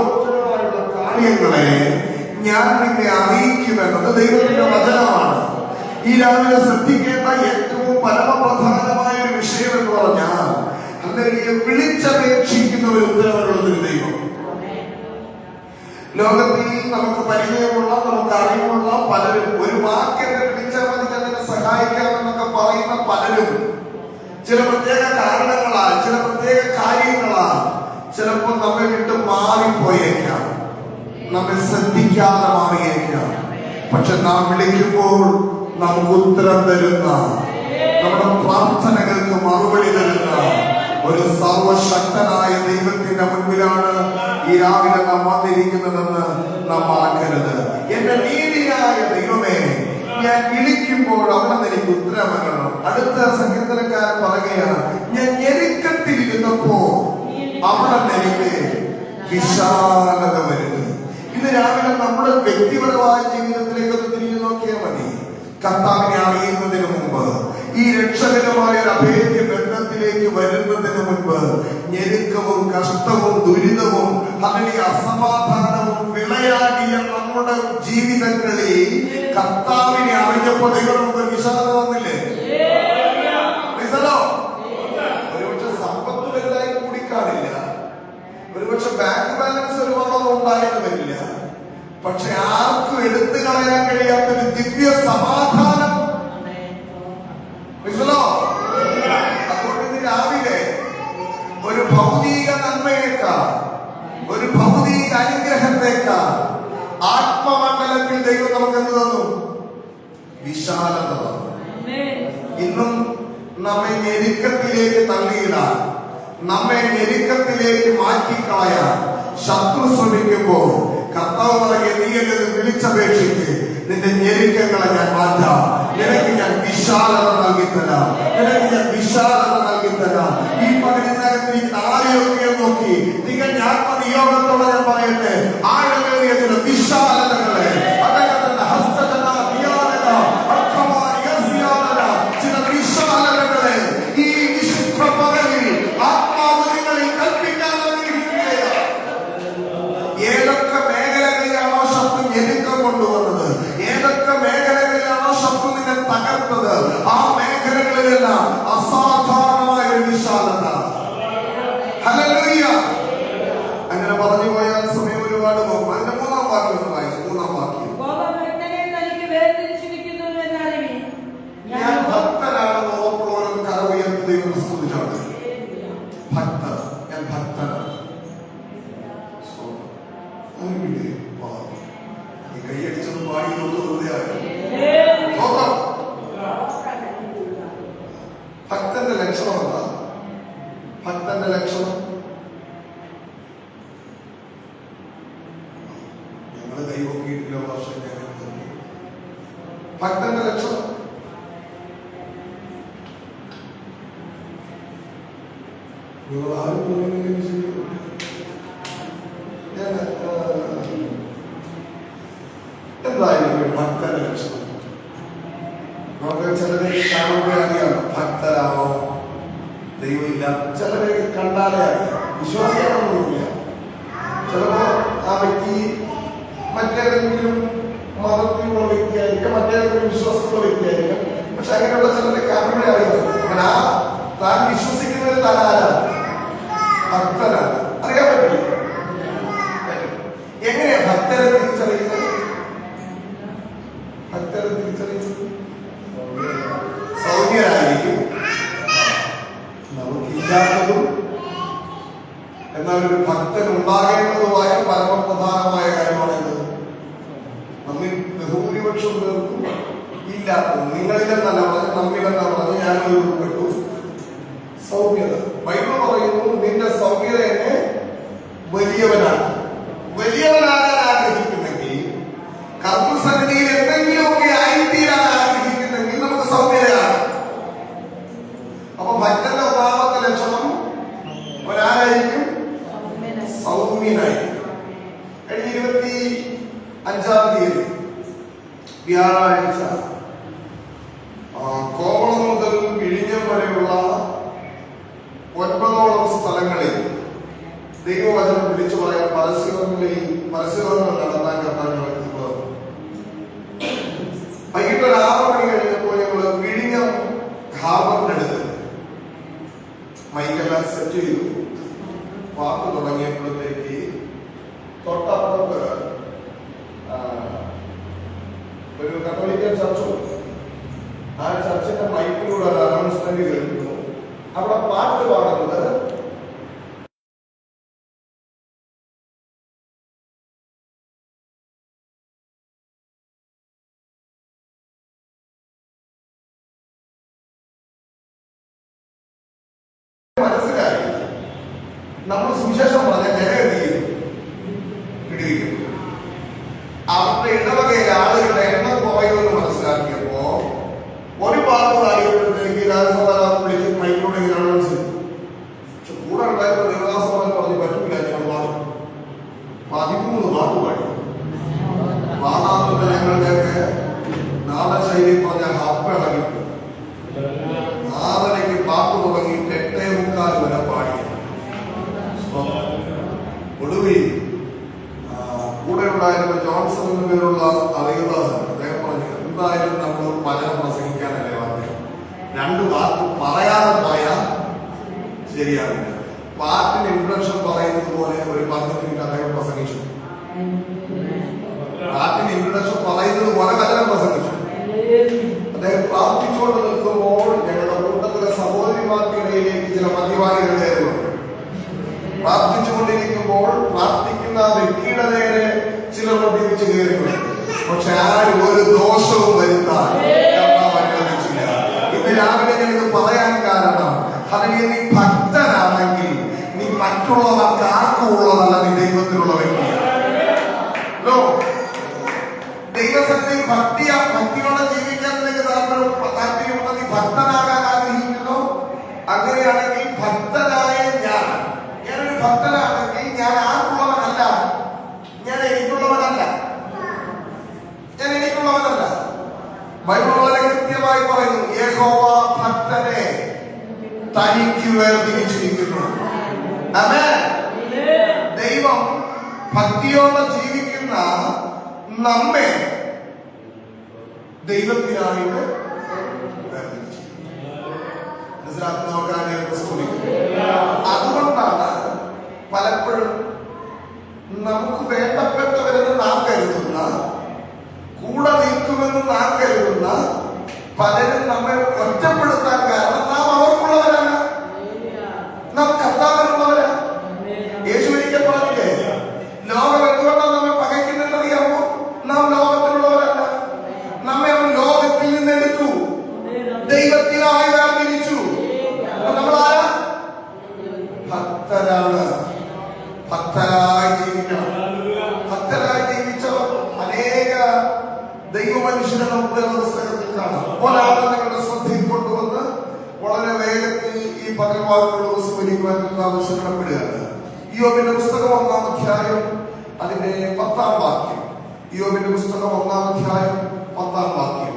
ഗോത്രമായുള്ള കാര്യങ്ങളെ ഞാൻ നിന്നെ അറിയിക്കുമെന്നത് ദൈവത്തിന്റെ വചനമാണ്. ഈ രാവിലെ ശ്രദ്ധിക്കേണ്ട ഏറ്റവും പരമപ്രധാനമായ ഒരു വിഷയം എന്ന് പറഞ്ഞാൽ അല്ലെങ്കിൽ വിളിച്ചപേക്ഷിക്കുന്ന ഒരു ഉത്തരവുള്ളൊരു ദൈവം. ലോകത്തിൽ നമുക്ക് പരിചയമുള്ള, നമുക്ക് അറിവുള്ള പലരും ഒരു വാക്കിനെ വിളിച്ചാൽ മതി അതിനെ സഹായിക്കാമെന്നൊക്കെ പറയുന്ന പലരും ചില പ്രത്യേക കാരണങ്ങളാൽ, ചില പ്രത്യേക കാര്യങ്ങളാൽ ചിലപ്പോൾ നമ്മെ വിട്ട് മാറിപ്പോയേക്കാം, നമ്മെ ശ്രദ്ധിക്കാതെ മാറിയേക്കാം. പക്ഷെ നാം വിളിക്കുമ്പോൾ നമുക്ക് ഉത്തരം തരുന്ന, നമ്മുടെ പ്രാർത്ഥനകൾക്ക് മറുപടി തരുന്ന ഒരു സർവശക്തനായ ദൈവത്തിന്റെ മുൻപിലാണ് ഈ രാവിലെ നാം വന്നിരിക്കുന്നതെന്ന് നാം മറക്കരുത്. എന്റെ നീതിയായ ദൈവമേ, ഞാൻ വിളിക്കുമ്പോൾ അവിടെ എനിക്ക് ഉത്തരവരണം. അടുത്ത സങ്കീർത്തനക്കാരൻ പറയുകയാണ്, ഞാൻ ഞെരുക്കത്തിലിരുന്നപ്പോ അവിടെ എനിക്ക് വിശാലത വരുന്നു. ഇന്ന് രാവിലെ നമ്മുടെ വ്യക്തിപരമായ ജീവിതത്തിലേക്ക് ഒന്ന് തിരിഞ്ഞു നോക്കിയാൽ മതി. കർത്താവിനെ അറിയുന്നതിന് മുമ്പ്, ഈ രക്ഷകരമായ ഒരു അഭേദ്യ ബന്ധത്തിലേക്ക് വരുന്നതിന് മുൻപ് ഞെരുക്കവും കഷ്ടവും ദുരിതവും അതിന്റെ അസമാധാനവും വിളയാടിയ നമ്മുടെ ജീവിതങ്ങളിൽ കർത്താവിനെ അറിഞ്ഞപ്പോൾ ദൈവം നമുക്ക് വിശാലത വന്നില്ലേ? ഒരുപക്ഷെ സമ്പത്ത് വലുതായി കൂടിക്കാണില്ല, ഒരുപക്ഷെ ബാങ്ക് ബാലൻസ് ഒരുപാട് ഉണ്ടായെന്ന് വരില്ല, പക്ഷെ ആർക്കും എടുത്തു കളയാൻ കഴിയാത്തൊരു ദിവ്യ സമാധാനം. അതുകൊണ്ട് ഇന്ന് രാവിലെ ഒരു ഭൗതിക നന്മയേക്കാൾ, ഒരു ഭൗതിക അനുഗ്രഹത്തേക്കാൾ ആത്മമണ്ഡലത്തിൽ ദൈവം നമുക്ക് എന്ത് തന്നു? വിശാലത തന്നു. ഇന്നും നമ്മെ ഞെരുക്കത്തിലേക്ക് തള്ളിയിടാൻ, നമ്മെ ഞെരുക്കത്തിലേക്ക് മാറ്റിക്കളയാൻ ശത്രു ശ്രമിക്കുമ്പോൾ കർത്താവ് പറയുക, നീ എന്നെ വിളിച്ചപേക്ഷിക്ക്, നിന്റെ ഞെരുക്കങ്ങളെ ഞാൻ മാറ്റാം, നിനക്ക് ഞാൻ വിശാലത നൽകിത്തരാം, നിനക്ക് ഞാൻ വിശാലത നൽകിത്തരാം. ഈ പകലിനകത്തിരിക്കുന്ന ആരെയൊക്കെ നോക്കി നിങ്ങൾ ആത്മനിയോഗത്തോടെ ഞാൻ പറയട്ടെ, ആഴമേറിയ ചില വിശാലതകളെ, അദ്ദേഹത്തിന്റെ ഹസ്തജന ചില വിശാലതകളെ ഈ വിശുദ്ധ പകലിൽ ആത്മാവ് നിങ്ങളിൽ കൽപ്പിക്കാൻ നൽകിയിരിക്കുകയാണ്. ഏതൊക്കെ മേഖലകളിലാണോ ശത്രു ഞെരുക്കം കൊണ്ടുവന്നത്, ഏതൊക്കെ മേഖലകളിലാണോ ശത്രു നിന്നെ തകർത്തത്, ആ മേഖലകളിലെല്ലാം അസാധാരണമായ ഒരു വിശാലത. ഹല്ലേലൂയ. അങ്ങനെ പറഞ്ഞു പോയാൽ സമയം ഒരുപാട് പോകും. അതിന്റെ മൂന്നാം വാക്യം ഒന്ന് വായിച്ചു. മൂന്നാം വാക്യം, ഞാൻ ഭക്തനാണെന്ന് ഉറപ്പുള്ളവരും കരവുയർത്തി ദൈവം സ്തുതിച്ചാണ്. ഭക്തർ, ഞാൻ ഭക്തനാണ്. കൈയടിച്ചത് പാടി ഭക്തന്റെ ലക്ഷണം എന്താ? ഭക്തന്റെ ലക്ഷണം ഞങ്ങള് കൈവക്കിയിട്ടില്ല വർഷം. ഭക്തന്റെ ലക്ഷണം എന്തായാലും ഭക്തന്റെ ലക്ഷണം നമുക്ക് ചിലരെ കാണുമ്പോൾ അറിയാം ഭക്തരാണോ ദൈവമില്ല. ചിലരെ കണ്ടാലേ അറിയാം, വിശ്വാസിയാണെന്നൊന്നുമില്ല. ചിലപ്പോ ആ വ്യക്തി മറ്റേതെങ്കിലും മതത്തിലുള്ള വ്യക്തിയായിരിക്കാം, മറ്റേതെങ്കിലും വിശ്വാസത്തിലുള്ള വ്യക്തിയായിരിക്കാം. പക്ഷെ അങ്ങനെയുള്ള ചിലരെ കാണുമ്പോഴേ അറിയാം അങ്ങനെ ആ താൻ വിശ്വസിക്കുന്നത് താൻ ആരാണ്? ഭക്തനാണ്. അറിയാൻ പറ്റില്ല. എങ്ങനെയാ ഭക്തരെ തിരിച്ചറിയുന്നത്? ഭക്തരെ തിരിച്ചറിയുന്നത് സൗമ്യരായിരിക്കും, നമുക്കില്ലാത്തതും എന്നാൽ ഒരു ഭക്തൻ ഉണ്ടാകേണ്ടതുമായ പരമപ്രധാനമായ കാര്യമാണിത്. നമ്മിൽ ബഹുഭൂരിപക്ഷം പേർക്കും ഇല്ലാത്തത്. നിങ്ങളിലെന്നല്ല പറഞ്ഞു, നമ്മിലെന്നാണ് പറഞ്ഞു, ഞാനത് ഉൾപ്പെട്ടു. സൗമ്യത. ബൈബിൾ പറയുന്നു, നിന്റെ സൗമ്യത എന്നെ വലിയവനാണ്. വലിയവനാകാൻ ആഗ്രഹിക്കുന്നെങ്കിൽ, കർമ്മസന്നിധിയിൽ എന്തെങ്കിലുമൊക്കെ ആയിത്തീരാൻ ആഗ്രഹിക്കുന്നെങ്കിൽ നമുക്ക് സൗമ്യതയാണ്. അപ്പൊ ഭക്തന്റെ ഒന്നാമത്തെ ലക്ഷണം ഒരാളായിരിക്കും, സൗമ്യനായിരിക്കും. കഴിഞ്ഞ 25-ാം തീയതി വ്യാഴാഴ്ച കോവളം മുതൽ വിഴിഞ്ഞം വരെയുള്ള 9ഓളം സ്ഥലങ്ങളിൽ ദൈവവചനം വിളിച്ചു പറയാൻ പരസ്യം സെറ്റ് ചെയ്തു. പാട്ട് തുടങ്ങിയപ്പോഴത്തേക്ക് തൊട്ടപ്പുറത്ത് ഒരു കത്തോലിക്കൻ ചർച്ചുണ്ട്. ആ ചർച്ചിന്റെ മൈക്കിലൂടെ ഒരു അനൗൺസ്മെന്റ് കേൾക്കുന്നു. അവിടെ പാട്ട് പാടുന്നത് മനസ്സിലായി. നമ്മൾ സുവിശേഷം പറഞ്ഞ ജനഗതിയിൽ പിടിവിക്കും. അവരുടെ ഇടവകയിലെ ആളുകളുടെ എണ്ണം കുറയുമെന്ന് മനസ്സിലാക്കിയപ്പോ ഒരു പാട്ട് പാടിയപ്പോഴത്തേക്ക് രാജസഭ വിളിച്ച് മൈക്കിലൂടെ ഇങ്ങനെ അനൗൺസ് ചെയ്തു. പക്ഷെ കൂടെ ഉണ്ടായപ്പോൾ ദേവദാസൻ പറഞ്ഞ് പറ്റൂല, ഞങ്ങൾ പാടും. 13 പാട്ട് പാടി. പാടാത്ത ഞങ്ങളുടെയൊക്കെ നാടൻ ശൈലി പറഞ്ഞ ഹപ്പിളകി 4:30 പാട്ട് തുടങ്ങിയിട്ട് 8:45 വരെ പാടി. ഒടുവിൽ കൂടെ ഉണ്ടായിരുന്ന ജോൺസൺ എന്ന പേരുള്ള അറിയുദാസൻ അദ്ദേഹം പറഞ്ഞു, എന്തായാലും നമ്മൾ പലരും പ്രസംഗിക്കാനല്ലേ വന്നത്, 2 വാക്ക് പറയാതെ പോയാൽ ശരിയാവില്ല. പാട്ടിന് ഇൻട്രഡക്ഷൻ പറയുന്നത് പോലെ ഒരു 10 മിനിറ്റ് അദ്ദേഹം പ്രസംഗിച്ചു. പാട്ടിന് ഇൻട്രഡക്ഷൻ പറയുന്നത് പോലെ വചനം പ്രസംഗിച്ചു. അദ്ദേഹം പ്രാർത്ഥിച്ചുകൊണ്ട് നിൽക്കുമ്പോൾ ഞങ്ങളുടെ കൂട്ടത്തിലെ സഹോദരിമാർക്കിടയിലേക്ക് ചില മദ്യപാനികൾ കയറുന്നു. പ്രാർത്ഥിച്ചുകൊണ്ടിരിക്കുമ്പോൾ പ്രാർത്ഥിക്കുന്ന വ്യക്തിയുടെ നേരെ ചിലർ മദ്യപിച്ച് കയറുന്നു. പക്ഷെ ആരും ഒരു ദോഷവും വരുത്താൻ അനുവദിച്ചില്ല. ഇന്ന് രാവിലെ ഞാൻ ഇത് പറയാൻ കാരണം, അല്ലെങ്കിൽ നീ ഭക്തനാണെങ്കിൽ നീ മറ്റുള്ളവർക്ക് ആർക്കും ഉള്ളതല്ല, നീ ദൈവത്തിലുള്ള വ്യക്തിയാണ്. ദൈവസന്നിധിയിൽ ഭക്തിയോടെ ജീവിക്കാൻ നിനക്ക് താല്പര്യമുള്ള നീ ഭക്തനാകാൻ ആഗ്രഹിക്കുന്നു. അങ്ങനെയാണെങ്കിൽ ഭക്തനായ ഞാനൊരു ഭക്തനാണെങ്കിൽ ഞാൻ ആർക്കുള്ളവനല്ല, ഞാൻ എനിക്കുള്ളവനല്ല. ബൈബിൾ വളരെ കൃത്യമായി പറയുന്നു, യഹോവ ഭക്തനെ തനിക്ക് വേർതിരിച്ചിരിക്കുന്നു. ആമേൻ. ദൈവം ഭക്തിയോടെ ജീവിക്കുന്ന നമ്മെ ദൈവത്തിനായിട്ട് മനസ്സിലാക്കുന്നവർക്കാണ് അതുകൊണ്ടാണ് പലപ്പോഴും നമുക്ക് വേണ്ടപ്പെട്ടവരെന്ന് നാം കരുതുന്ന, കൂടെ നിൽക്കുമെന്ന് നാം കരുതുന്ന പലരും നമ്മെ ഒറ്റപ്പെടുത്താൻ കാരണം നാം അവർക്കുള്ളവരാണ്, നാം കർത്താവിനുള്ളവരാണ്. യേശു ഒരിക്കൽ പറഞ്ഞില്ലേ, ലോകം എന്തുകൊണ്ടാണ് നമ്മെ പകയ്ക്കുന്നതെന്നറിയാമോ? നാം ലോകത്തിലുള്ളവരല്ല, നമ്മെ അവൻ ലോകത്തിൽ നിന്നെടുത്തു, ദൈവത്തിനായി വേർതിരിച്ചു. നമ്മളാരാ? ഭക്തരാണ്. ഭക്തരായി ജീവിക്കണം. ഭക്തരായി ജീവിച്ചവർ അനേക ദൈവമനുഷ്യരെ നമ്മുടെ പുസ്തകത്തിൽ കാണാം. ഒരാളെ നിങ്ങളുടെ ശ്രദ്ധയിൽ കൊണ്ടുവന്ന് വളരെ വേഗത്തിൽ ഈ പകൽവാക്കുകൾ സ്മരിക്കുവാൻ ആവശ്യപ്പെടപ്പെടുകയാണ്. യോബിന്റെ പുസ്തകം 1-ാം അധ്യായം അതിന്റെ 10-ാം വാക്യം. യോബിന്റെ പുസ്തകം 1-ാം അധ്യായം 10-ാം വാക്യം.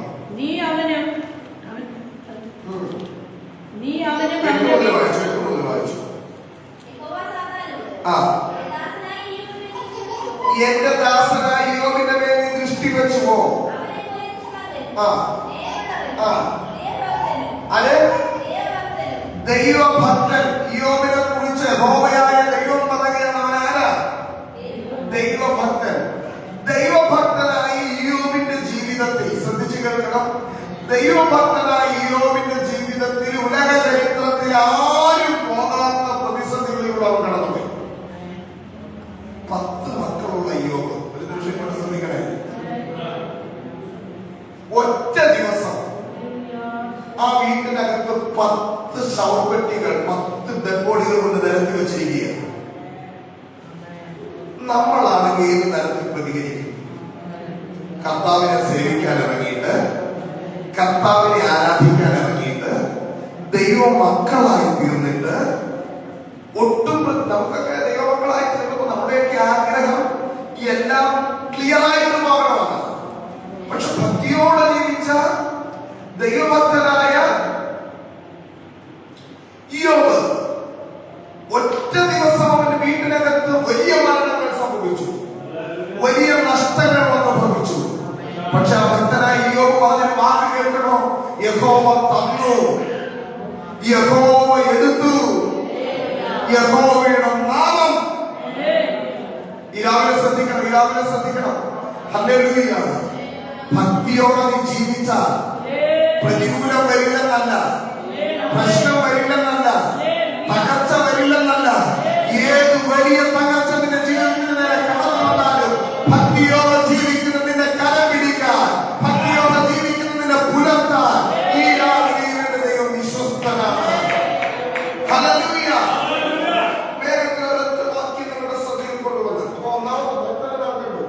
എന്റെ ദാസനായ യോബിന്റെ മേൽ നീ ദൃഷ്ടി വെച്ചുവോ? അതെ, ദൈവഭക്തൻ. യോബിനെ കുറിച്ച് യഹോവയായ ദൈവം പറയുകയാണ്, അവൻ ആരാ? ദൈവഭക്തൻ. ദൈവഭക്തനായി യോബിന്റെ ജീവിതത്തിൽ ശ്രദ്ധിച്ചു കേൾക്കണം. ദൈവഭക്തനായ യോബിന്റെ ജീവിതത്തിൽ ഉലക ചരിത്രത്തിൽ ആരും പോകാത്ത പ്രതിസന്ധികളിലൂടെ അവൻ കടന്നുപോയി. 10 മക്കളുള്ള യോബ്, ഒരു നിമിഷം കൊണ്ട് ശ്രദ്ധിക്കണേ. ഒറ്റ ദിവസം ആ വീട്ടിനകത്ത് 10 ശവപ്പെട്ടികൾ, 10 ഡെഡ് ബോഡികൾ കൊണ്ട് നിരത്തി വെച്ചിരിക്കുകയാണ്. നമ്മളാണെങ്കിൽ ഏത് തരത്തിൽ പ്രതികരിക്കും? കർത്താവിനെ സേവിക്കാൻ ഇറങ്ങിയിട്ട്, കർത്താവിനെ ആരാധിക്കാൻ ഇറങ്ങിയിട്ട്, ദൈവ മക്കളായി തീർന്നിട്ട്, ഒട്ടും നമുക്കൊക്കെ ദൈവമക്കളായി തീർന്നപ്പോൾ നമ്മുടെയൊക്കെ ആഗ്രഹം എല്ലാം ക്ലിയർ ആയിട്ട് പോകണമെന്ന്. പക്ഷെ ഭക്തിയോടെ ജീവിച്ച ദൈവഭക്തനായ യോബ് ഒറ്റ ദിവസം അവന്റെ വീട്ടിനകത്ത് വലിയ മരണങ്ങൾ സംഭവിച്ചു, വലിയ നഷ്ടങ്ങൾ അനുഭവിച്ചു. പക്ഷെ ആ ഭക്തനായ യോബ് പറഞ്ഞൊരു വാക്ക് കേൾക്കണോ? യഹോവ തന്നു, യഹോവ എടുത്തു, യഹോവയുടെ നാമം. ഈ രാവിലെ ശ്രദ്ധിക്കണം. ഹല്ലേലൂയ. ഭക്തിയോടെ നീ ജീവിച്ചാൽ പ്രതികൂലം വരില്ലെന്നല്ല, പ്രശ്നം വരില്ലെന്നല്ല, തകർച്ച വരില്ലെന്നല്ല. ഏത് വലിയ തകർച്ച നിന്റെ ജീവിതത്തിന് നേരെ കടന്നു വന്നാലും ഭക്തിയോടെ ജീവിക്കുന്നതിന്റെ കരം പിടിക്കാൻ, ഭക്തിയോടെ ജീവിക്കുന്നതിന്റെ പുലർത്താൻ ഈ രാവിലെ ദൈവം വിശ്വസ്തനാണ്. ഹല്ലേലൂയ. വേറെ ഒരൊറ്റ വാക്യം നിങ്ങളുടെ ശ്രദ്ധയിൽ കൊണ്ടുവന്ന് ഒന്നാമത് ഭക്തനാകുന്നു.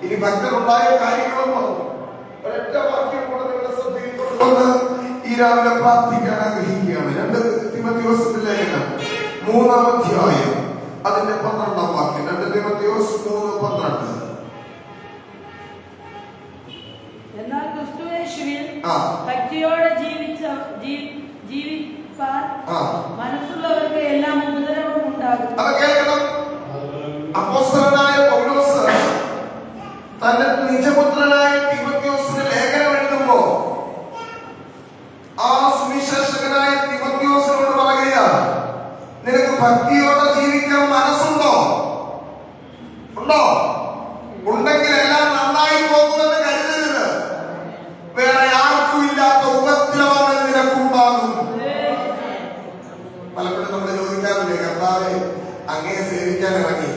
ഇനി ഭക്തനുണ്ടായ കാര്യങ്ങളും പറഞ്ഞു. ഒരൊറ്റ വാക്യം കൂടെ നിങ്ങളുടെ ശ്രദ്ധയിൽ കൊണ്ടുവന്ന് ഈ രാവിലെ പ്രാർത്ഥിക്കാൻ ആഗ്രഹിക്കുകയാണ്. 2 തിമോഥെയോസിന്റെ ലേഖനം 3-ാം അധ്യായം അതിന്റെ 12-ാം വാക്യം. 2 തിമോഥെയോസ് 3:12. എന്നാൽ ക്രിസ്തുയേശുവിൽ ഭക്തിയോടെ ജീവിപ്പാൻ മനസ്സുള്ളവർക്ക് എല്ലാം ഉപദ്രവം ഉണ്ടാകും. അപ്പോസ്തലനായ പൗലോസ് തന്റെ നിജപുത്രനായ തിമോഥെയോസിന് ലേഖനം എഴുതുമ്പോ ആ സുവിശേഷകനായ തിമോഥെയോസിനോട് പറയുക, നിനക്ക് ഭക്തിയോടെ ജീവിക്കാൻ മനസ്സുണ്ടോ? ഉണ്ടോ? ഉണ്ടെങ്കിൽ എല്ലാം നന്നായി പോകുമെന്ന് കരുതരുത്. വേറെ ആർക്കും ഇല്ലാത്ത ഉപദ്രവങ്ങൾ നിനക്കുണ്ടാകും. പലപ്പോഴും നമ്മൾ ചോദിക്കാറില്ലേ, കർത്താവേ അങ്ങയെ സേവിക്കാൻ ഇറങ്ങി,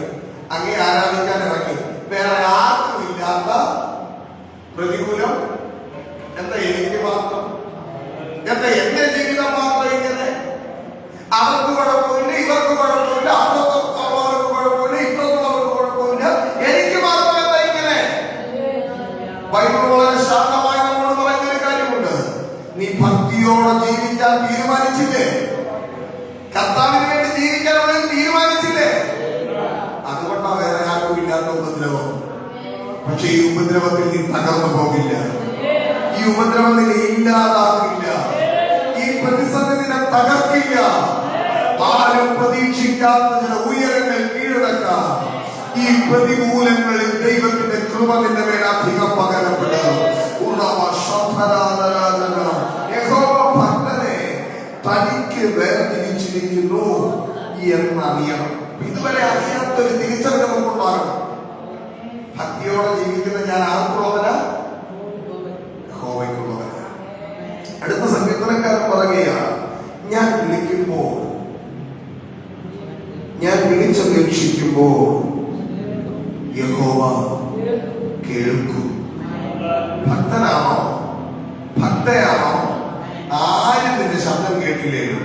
അങ്ങയെ ആരാധിക്കാൻ ഇറങ്ങി, വേറെ ആർക്കും ഇല്ലാത്ത പ്രതികൂലം എന്താ എനിക്ക് മാത്രം? എന്താ എന്റെ ജീവിതം മാത്രം ഇങ്ങനെ? അവർക്ക് കുഴപ്പമില്ല, ഇവർക്ക് കുഴപ്പമില്ല, അപ്പുറത്തുള്ളവർക്ക് കുഴപ്പമില്ല, ഇപ്പുറത്തുള്ളവർക്ക് കുഴപ്പമില്ല, എനിക്ക് മാത്രം എന്താ ഇങ്ങനെ? ബൈബിൾ വളരെ ശാന്തമായി നമ്മോട് പറയുന്ന ഒരു കാര്യമുണ്ട്. നീ ഭക്തിയോടെ ജീവിക്കാൻ തീരുമാനിച്ചില്ലേ? കർത്താവിന് വേണ്ടി ജീവിക്കാനുള്ള തീരുമാനിച്ചില്ലേ? അതുകൊണ്ടാണ് വേറെ ആർക്കും ഇല്ലാത്ത ഉപദ്രവം. പക്ഷെ ഈ ഉപദ്രവത്തിൽ നീ തകർന്നു പോകില്ല. ഈ ഉപദ്രവം നിന്നെ ഇല്ലാതാക്കില്ല. ഈ പ്രതിസന്ധി നിന്നെ തകർക്കില്ല. ആരും പ്രതീക്ഷിക്കാത്ത ചില ഉയരങ്ങൾ കീഴടക്കാം. ഈ പ്രതികൂലങ്ങളിൽ ദൈവത്തിന്റെ കൃപ നിന്റെ മേൽ അധികം പകരപ്പെടും. യഹോവ ഭക്തനെ തനിക്ക് വേർതിരിച്ചിരിക്കുന്നു എന്നറിയണം. ഇതുവരെ അറിയാത്തൊരു തിരിച്ചറിവ് നമുക്കുണ്ടാകണം. ഭക്തിയോടെ ജീവിക്കുന്ന ഞാൻ ആർക്കുള്ളവന? യഹോവയ്ക്കുള്ളവന. അടുത്ത സങ്കീർത്തനക്കാരൻ പറയുകയാണ്, ഞാൻ വിളിക്കുമ്പോൾ, ഞാൻ വിളിച്ചപേക്ഷിക്കുമ്പോൾ യഹോവ കേൾക്കും. ഭക്തനാണോ, ഭക്തയാണോ, ആരും നിന്റെ ശബ്ദം കേട്ടില്ലെങ്കിലും,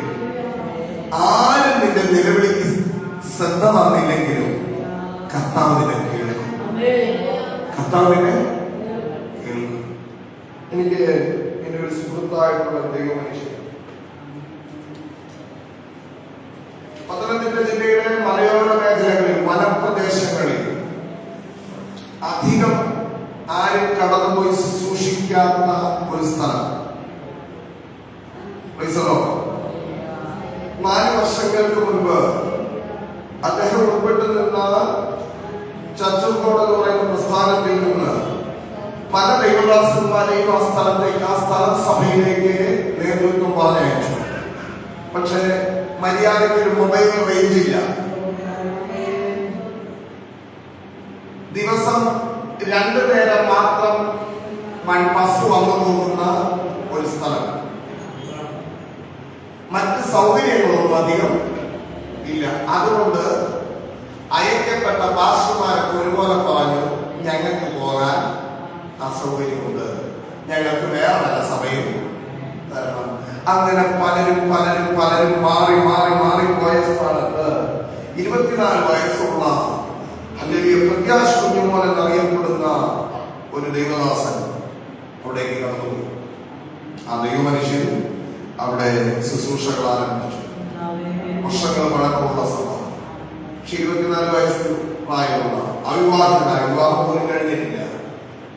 ആരും നിന്റെ നിലവിളിക്ക് ശ്രദ്ധ തന്നില്ലെങ്കിലും കർത്താവിനെ കേൾക്കും. കർത്താവിനെ കേൾക്കും. എനിക്ക് എന്റെ ഒരു സുഹൃത്തായിട്ടുള്ള ദൈവമനുഷ്യൻ പത്തനംതിട്ട ജില്ലയുടെ മലയോര മേഖലകളിൽ, വനപ്രദേശങ്ങളിൽ അധികം ആരും കടന്നുപോയി ശുശ്രൂഷിക്കാത്ത ഒരു സ്ഥലം. 4 വർഷങ്ങൾക്ക് മുൻപ് അദ്ദേഹം ഉൾപ്പെട്ടു നിന്ന ചർച്ചോട് എന്ന് പറയുന്ന പ്രസ്ഥാനത്തിൽ നിന്ന് പല ദൈവദാസന്മാരെയും ആ സ്ഥലത്തേക്ക്, ആ സ്ഥല സഭയിലേക്ക് നേതൃത്വം പറഞ്ഞയച്ചു. പക്ഷെ മര്യാദയ്ക്ക് ഒരു മൊബൈൽ റേഞ്ച് ഇല്ല. ദിവസം 2 നേരം മാത്രം ബസ് വന്നു പോകുന്ന ഒരു സ്ഥലം. മറ്റ് സൗകര്യങ്ങളൊന്നും അധികം ഇല്ല. അതുകൊണ്ട് അയക്കപ്പെട്ട പാസ്റ്റർമാരൊക്കെ ഒരുപോലെ പറഞ്ഞു, ഞങ്ങൾക്ക് പോകാൻ അസൗകര്യമുണ്ട്, ഞങ്ങൾക്ക് വേറെ നല്ല സമയം തരണം. അങ്ങനെ പലരും മാറി പോയ സ്ഥലത്ത് 24 വയസ്സുള്ള അല്ലെങ്കിൽ പ്രത്യാശ കുഞ്ഞുമോൻ എന്നറിയപ്പെടുന്ന ഒരു ദൈവദാസൻ അവിടേക്ക് കടന്നുപോയി. ആ ദൈവമനുഷ്യൻ അവിടെ ശുശ്രൂഷകൾ ആരംഭിച്ചു. വർഷങ്ങൾ പഴക്കമുള്ള സംഭവം. പക്ഷെ 24 വയസ്സ് പ്രായമുള്ള അവിവാഹിതനായ, വിവാഹം പോലും കഴിഞ്ഞിട്ടില്ല,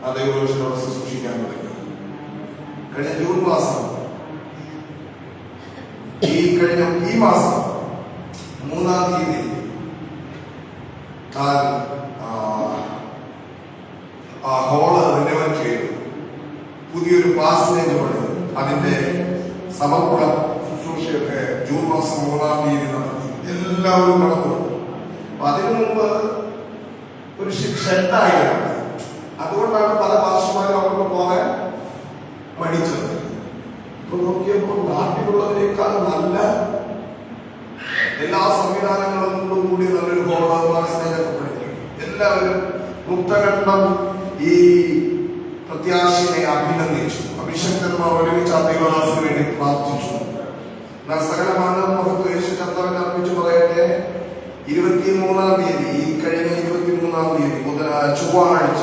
ആ ദൈവമനുഷ്യനോട് ശുശ്രൂഷിക്കാൻ തുടങ്ങി. കഴിഞ്ഞ ജൂൺ മാസം, ഈ മാസം 3-ാം തീയതി താൻ ആ ഹോള് റിനോവേറ്റ് ചെയ്തു. പുതിയൊരു പാസേജ് പണി, അതിന്റെ സമർപ്പണം ശുശ്രൂഷയൊക്കെ ജൂൺ മാസം 3-ാം തീയതി നടത്തി. എല്ലാവരും കടന്നു. അപ്പൊ അതിനു മുമ്പ് ഒരു ഷെഡായിരുന്നു. അതുകൊണ്ടാണ് പല ഭാഷമാരും അവർക്ക് പോകാൻ മടിച്ചത്. ഇപ്പൊ നോക്കിയപ്പോൾ നാട്ടിലുള്ളതിനേക്കാൾ നല്ല എല്ലാ സംവിധാനങ്ങളും കൂടി നല്ലൊരു എല്ലാവരും മുക്തകണ്ഠം ഈ പ്രത്യാശയെ അഭിനന്ദിച്ചു. അഭിഷക്തന്മാർ ഒരുമിച്ച് ആ ദൈവദാസന് വേണ്ടി പ്രാർത്ഥിച്ചു. എന്നാൽ സകലമാണ് മഹത്വം യേശു കർത്താവിനെ അർപ്പിച്ചു പറയട്ടെ. 23-ാം തീയതി, ഈ കഴിഞ്ഞ 23-ാം തീയതി ചൊവ്വാഴ്ച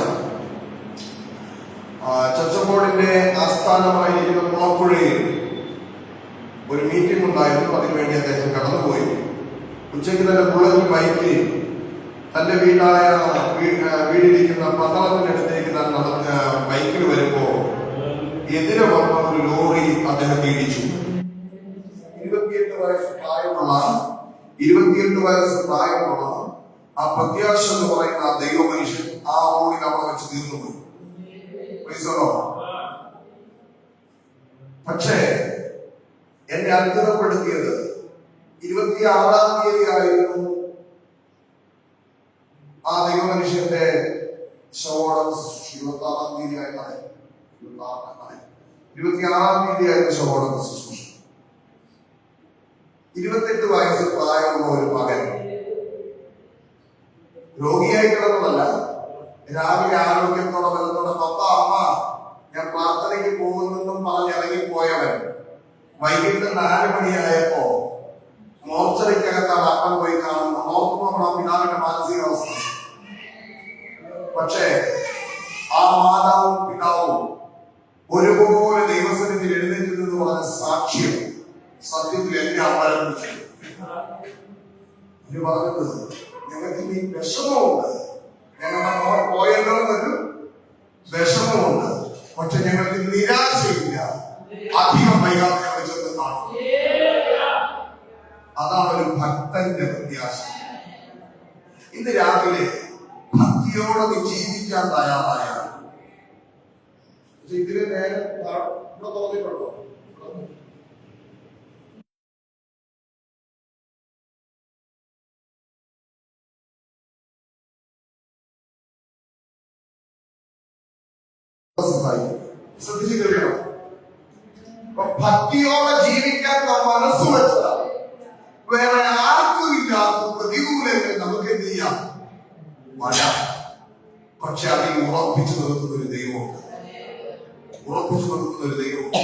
ചർച്ച് ബോർഡിന്റെ ആസ്ഥാനമായി മുളപ്പുഴയിൽ ഒരു മീറ്റിംഗ് ഉണ്ടായിരുന്നു. അതിനുവേണ്ടി അദ്ദേഹം കടന്നുപോയി. ഉച്ചയ്ക്ക് തന്നെ ബുള്ളറ്റ് ബൈക്കിൽ തന്റെ വീടിരിക്കുന്ന പന്തളത്തിനടുത്തേക്ക് താൻ ബൈക്കിൽ വരുമ്പോ എതിരെ വന്ന ഒരു ലോറി അദ്ദേഹത്തെ ഇടിച്ചു. 28 വയസ്സ് പ്രായമുള്ള ആ പ്രത്യാശ എന്ന് പറയുന്ന ആ ദൈവ മനുഷ്യൻ ആ റോഡിൽ അവിടെ വെച്ച് തീർന്നുപോയി. പക്ഷേ എന്നെ അത്ഭുതപ്പെടുത്തിയത് 26-ാം തീയതി ആയിരുന്നു ആ ദൈവ മനുഷ്യന്റെ ശവോടം. 26-ാം തീയതി ആയിരുന്നു 26-ാം തീയതി ആയിരുന്നു ശവോടം ശുശ്രൂഷ. 28 വയസ്സ് പ്രായമുള്ള ഒരു മകൻ രോഗിയായി കിടന്നതല്ല, രാവിലെ ആരോഗ്യത്തോടെ ബലത്തോടെ പപ്പ അമ്മ ഞാൻ പ്രാർത്ഥനയ്ക്ക് പോകുന്നെന്നും പറഞ്ഞിറങ്ങിപ്പോയവൻ വൈകിട്ട് 4 മണിയായപ്പോ മോർച്ചറിക്കകത്താണ് അപ്പൻ പോയി കാണുന്നത്. നോക്കുമ്പോൾ പിതാവിന്റെ മാനസികാവസ്ഥ. പക്ഷേ ആ മാതാവും പിതാവും ഒരുപോലെ ദൈവസന്നിധിയിൽ എഴുന്നേറ്റെന്ന് പറഞ്ഞ സാക്ഷ്യം സത്യത്തിൽ എന്നെ അവലംബിച്ചു. ഇത് പറഞ്ഞത് ഞങ്ങൾക്ക് ഈ വിഷമമുണ്ട്, ഞങ്ങളുടെ മകൻ പോയല്ലോ എന്നൊരു വിഷമമുണ്ട്. പക്ഷെ ഞങ്ങൾക്ക് നിരാശയില്ല. അധികം വൈകാതെ ഞങ്ങൾ ചെന്ന് കാണും. അതാണ് ഒരു ഭക്തന്റെ പ്രത്യാശ. ഇന്ന് രാവിലെ ഭക്തിയോടെ നീ ജീവിക്കാൻ തയ്യാറായാൽ ഇതിന് നേരെ തോന്നിയിട്ടുണ്ടോ? ശ്രദ്ധിച്ചു കേൾക്കണം. ഭക്തിയോടെ ജീവിക്കാൻ നാം മനസ്സ് വെച്ചാൽ വേറെ ആർക്കും ഇല്ലാത്ത പ്രതികൂലങ്ങൾ നമുക്ക് എന്ത് ചെയ്യാം? വരാം. പക്ഷെ അതിൽ ഉറപ്പിച്ചു നിർത്തുന്ന ഒരു ദൈവമുണ്ട്. ഉറപ്പിച്ചു നിർത്തുന്ന ഒരു ദൈവമുണ്ട്.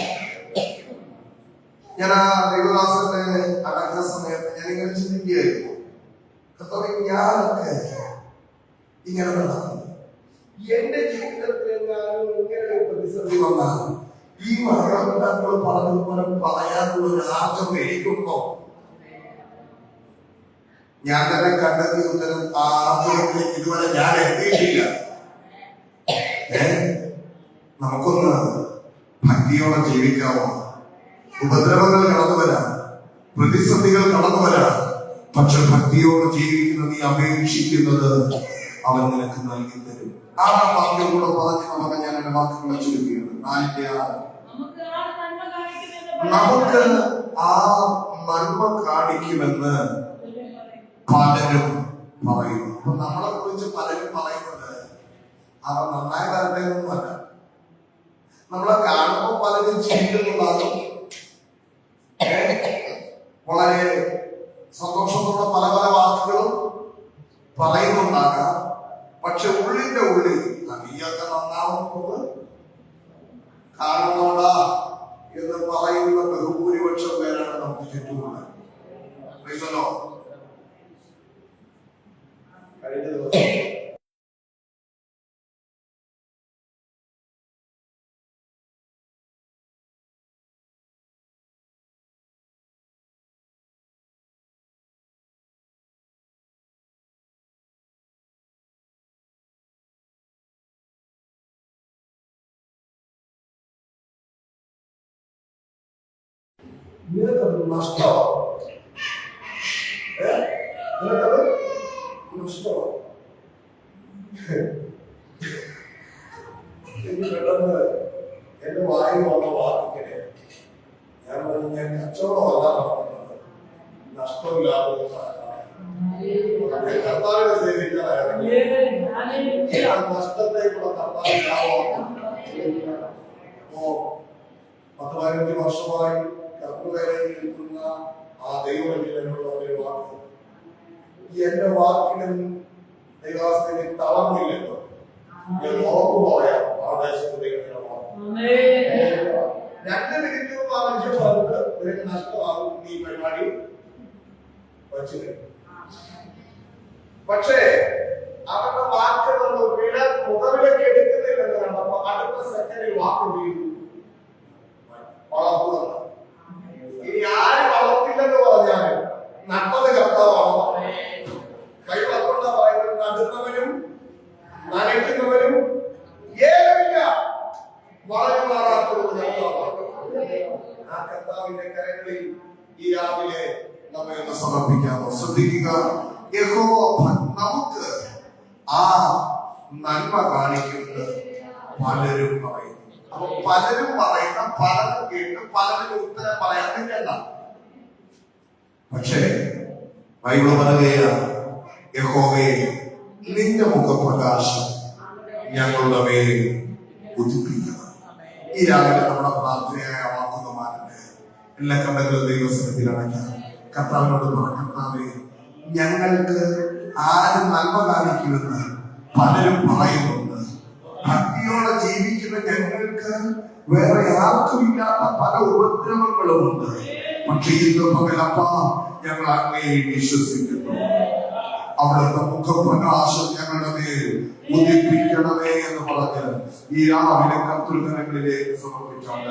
ഞാൻ ആ ദൈവദാസന്റെ അടക്കുന്ന സമയത്ത് ഞാനിങ്ങനെ ചിന്തിക്കുകയായിരുന്നു, ഞാനൊക്കെ ഇങ്ങനെ നടക്കുന്നു. എന്റെ ജീവിതത്തിൽ എങ്ങാനും ഇങ്ങനെ ഒരു പ്രതിസന്ധി വന്നാൽ ഈ മാതാപിതാക്കൾ പറഞ്ഞതുപോലെ പറയാനുള്ള ഒരു ആർജം എനിക്കുണ്ടോ? ഞാൻ തന്നെ കണ്ടെത്തിയ ഉത്തരം ആ ആർജവത്തിലേക്ക് ഇതുവരെ ഞാൻ എത്തിയിട്ടില്ല. നമുക്കൊന്ന് ഭക്തിയോടെ ജീവിക്കാമോ? ഉപദ്രവങ്ങൾ കടന്നു വരാം, പ്രതിസന്ധികൾ കടന്നു വരാം. പക്ഷെ ഭക്തിയോടെ ജീവിക്കുന്ന നീ അപേക്ഷിക്കുന്നത് അവൻ നിനക്ക് നൽകി തരും. ആ വാക്യം കൂടെ പറഞ്ഞ് നമുക്ക് ഞാൻ എന്റെ വാക്കുകളെ ചുരുക്കുകയാണ്. 4:6 നമുക്ക് ആ നന്മ കാണിക്കുമെന്ന് പലരും പറയുന്നു. അപ്പൊ നമ്മളെ കുറിച്ച് പലരും പറയുന്നത് അവർ നന്നായി വരട്ടെ എന്നല്ല. നമ്മളെ കാണുമ്പോൾ പലരും ചിരിക്കുന്നുണ്ടാകും, വളരെ സന്തോഷത്തോടെ പല പല വാക്കുകളും പറയുന്നുണ്ടാകാം. പക്ഷെ ഉള്ളിന്റെ ഉള്ളിൽ നീയൊക്കെ നന്നാവുന്നത് കാണുന്നോടാ എന്ന് പറയുന്ന ബഹുഭൂരിപക്ഷം പേരാണ് നമുക്ക് ചുറ്റുമുള്ളത്. കഴിഞ്ഞ ദിവസം നിനക്കത് നഷ്ടമാണ്. നിനക്കത് നഷ്ടമാണ്. എനിക്ക് പെട്ടെന്ന് എന്റെ വായിൽ വന്ന വാക്കിങ്ങനെ ഞാൻ പറഞ്ഞു, ഞാൻ കച്ചവടമല്ല നടത്തുന്നത്, നഷ്ടമില്ലാത്ത നഷ്ടത്തേക്കുള്ള അപ്പോ 10-15 വർഷമായി കർമ്മവേലയിൽ നിൽക്കുന്ന ആ ദൈവജനങ്ങളുള്ള ഒരു വാക്ക്, എന്റെ വാക്കിനും ദൈവാസ്ഥയിൽ തളർന്നില്ലല്ലോ. ഞാൻ ഉറപ്പ് പറയാം, ആ ദേശത്ത് ദൈവത്തിന്റെ വാക്ക് 2 മിനിറ്റ് മുമ്പ് ആ മനുഷ്യൻ പറഞ്ഞത് നിനക്ക് നഷ്ടമാകും, നീ പരിപാടി വച്ചു. പക്ഷേ അവരുടെ വാക്ക് നമ്മൾ മുഖവിലേക്ക് എടുക്കുന്നില്ലെന്ന് കണ്ടപ്പോ അടുത്ത സെക്കൻഡിൽ വാക്ക് വീണു വളർത്തുക. ഇനി ആരും വളർത്തില്ലെന്ന് പറഞ്ഞാലും നട്ടത് കർത്താവാണ്. കൈ വളർത്തുന്ന പറയുന്നത് നടുന്നവനും നനയ്ക്കുന്നവനും ഏതുമില്ല, വളരെ മാറാത്തത് കർത്താവാണ്. ആ കർത്താവിന്റെ കരങ്ങളിൽ ഈ രാവിലെ നമ്മെ ഒന്ന് സമർപ്പിക്കാമോ? ശ്രദ്ധിക്കുക, യഹോവ നമുക്ക് ആ നന്മ കാണിക്കുന്നത് പലരും പറയുന്നു. അപ്പൊ പലരും പറയുന്ന പലരും കേട്ട് പലരും ഉത്തരം പറയാൻ നിൽക്കണ്ട. പക്ഷേ ബൈബിള് പറയുകയാണ്, യഹോവേ നിന്റെ മുഖപ്രകാശം ഞങ്ങളുടെ മേൽ ഉദിപ്പിക്കണം. ഈ രാവിലെ നമ്മുടെ പ്രാർത്ഥനയായ വാക്കുന്ന മാറ്റട്ടെ. എല്ലാ കണ്ടകളും ദൈവസന്നിധിയിൽ അടയ്ക്കാം. കർത്താവിനോട് പറഞ്ഞ കർത്താവേ, ഞങ്ങൾക്ക് ആരും നന്മ കാണിക്കുമെന്ന് പലരും പറയുന്നുണ്ട്. ഭക്തിയോടെ ജീവിക്കുന്ന ഞങ്ങൾക്ക് വേറെ ആർക്കും ഇല്ലാത്ത പല ഉപദ്രവങ്ങളുമുണ്ട്. പക്ഷെ ഇന്ന് പകലപ്പ ഞങ്ങൾ അങ്ങയെ വിശ്വസിക്കുന്നു. അവിടുത്തെ മുഖപ്രകാശം ഞങ്ങളുടെ മേൽ ഉദിപ്പിക്കണമേ എന്ന് പറഞ്ഞ് ഈ രാവിലെ കർത്തൃകരങ്ങളിലേക്ക് സമർപ്പിച്ചോണ്ട്